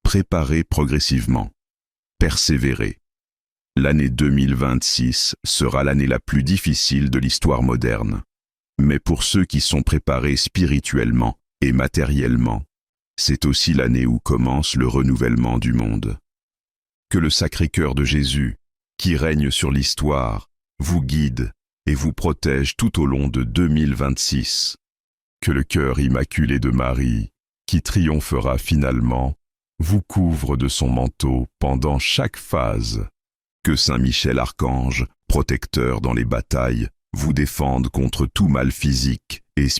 S1: Préparez progressivement. Persévérez. L'année 2026 sera l'année la plus difficile de l'histoire moderne. Mais pour ceux qui sont préparés spirituellement et matériellement, c'est aussi l'année où commence le renouvellement du monde. Que le Sacré-Cœur de Jésus, qui règne sur l'histoire, vous guide et vous protège tout au long de 2026. Que le cœur immaculé de Marie, qui triomphera finalement, vous couvre de son manteau pendant chaque phase. Que Saint Michel Archange, protecteur dans les batailles, vous défende contre tout mal physique et spirituel.